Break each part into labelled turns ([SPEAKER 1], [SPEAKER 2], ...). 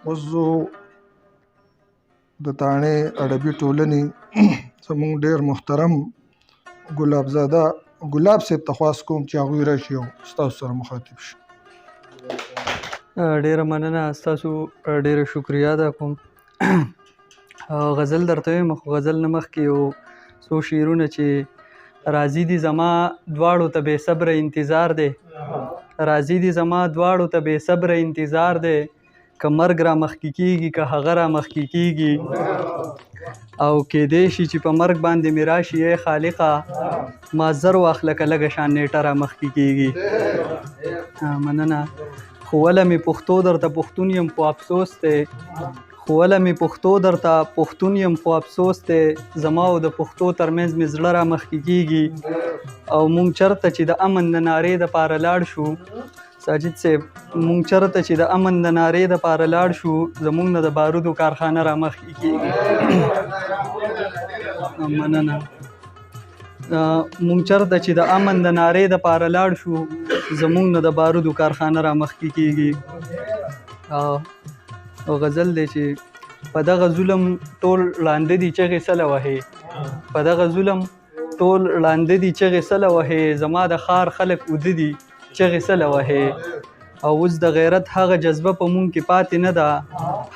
[SPEAKER 1] اوس زه د تاڼې ادبي ټولنې زموږ ډېر محترم ګلاب صاحب ته خواست کوم چې هغوی راشي او ستاسو سره مخاطب شي.
[SPEAKER 2] ډیره مننه، ستاسو ډیره شکریا ادا کوم. غزل درته وایم، خو غزل نه مخکې یو څو شعرونه چې راځي دي زما دواړو ته بې صبره انتظار دی، راځي دي زما دواړو ته بې صبره انتظار دی، که مرګ را مخکې کېږي که هغه را مخکې کېږي، او کیدی شي چې په مرګ باندې مې راشي ای خالقه ما زر واخله که لږه شان نیټه را مخکې کېږي. مننه. خو وله مې پښتو درته پښتون یم خو افسوس دی، خو وله مې پښتو درته پښتون یم خو افسوس دی، زما او د پښتو ترمنځ مې زړه را مخکې کېږي. او مونږ چېرته چې د امن د نارې دپاره لاړ شو، ساجد صاحب مونږ چېرته چې د امن د نارې دپاره لاړ شو، زمونږ نه د بارودو کارخانه را مخکې کېږي. مننه. مونږ چېرته چې د امن د نارې دپاره لاړ شو، زمونږ نه د بارودو کارخانه را مخکې کېږي. او غزل دی چې په دغه ظلم ټول ړانده دي چغې سله وهې، په دغه ظلم ټول ړانده دي چغې سله وهې، زما د ښار خلک اوده دي چغې سله وهې، او اوس د غیرت هغه جذبه په مونږ کې پاتې نه ده،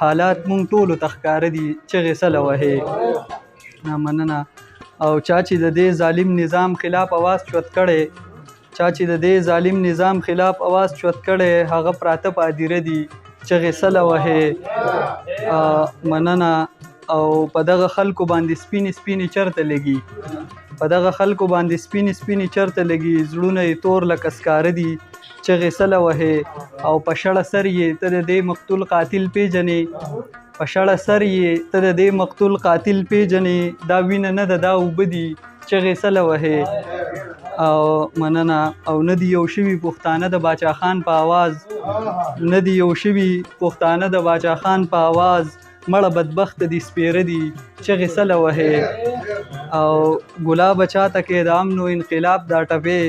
[SPEAKER 2] حالات مونږ ټولو ته ښکاره دي چغې سله وهې. مننه. او چا چې د دې ظالم نظام خلاف اواز چوت کړی، چا چې د دې ظالم نظام خلاف اواز چوت کړی، هغه پراته په هدیره دي چغې سله وهې. مننه. او په دغه خلکو باندې سپینې سپینې چرته لګي، په دغه خلکو باندې سپینې سپینې چرته لګي، زړونه یې تور لکه سکاره دي چغې سله وهې. او په شړه سر یې ته د دې مقتول قاتل پیژنې، په شړه سر یې ته د دې مقتول قاتل پیژنې، دا وینه نه ده دا اوبه دي چغې سله وهې. او مننه. او نه دي یو شوي پښتانه د باچا خان په آواز، نه دي یو شوي پښتانه د باچا خان په آواز، مړه بدبخته دي سپېره دي چغې سله وهې. او ګلابه چاته کې د امن و انقلاب دا ټپې،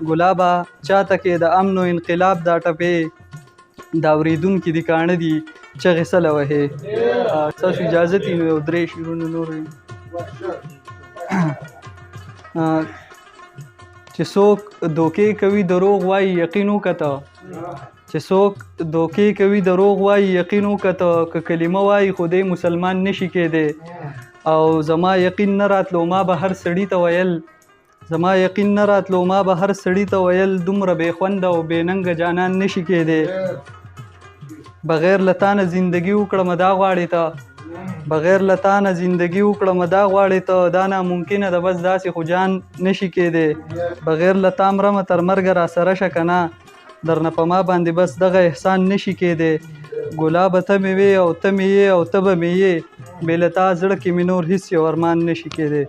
[SPEAKER 2] ګلابه چاته کې د امن و انقلاب دا ټپې، دا اورېدونکي دي کاڼه دي چغې سله وهې. ستاسو اجازت وي نو یو درې شعرونه نور ویم. چې څوک دوکې کوي دروغ وایي یقین وکته، چې څوک دوکې کوي دروغ وایي یقین وکته، که کلمه وایي خو دی مسلمان نشي کېدی. او زما یقین نه راتلو ما به هر سړي ته ویل، زما یقین نه راتلو ما به هر سړي ته ویل، دومره بې خونده او بې ننګه جانان نشي کېدی. بغیر له تانه زندګي وکړم دا غواړې ته، بغیر له تانه زندګي وکړم دا غواړې ته، دا ناممکنه ده بس داسې خو جان نشي کېدی. بغیر له تا مرمه تر مرګه را سره شه که نه، درنه په ما باندې بس دغه احسان نشي کېدی. ګلابه ته مې وې او ته مې یې او ته به مې یې، بې له تا زړه کې مې نور هېڅ یو ارمان نشي کېدی.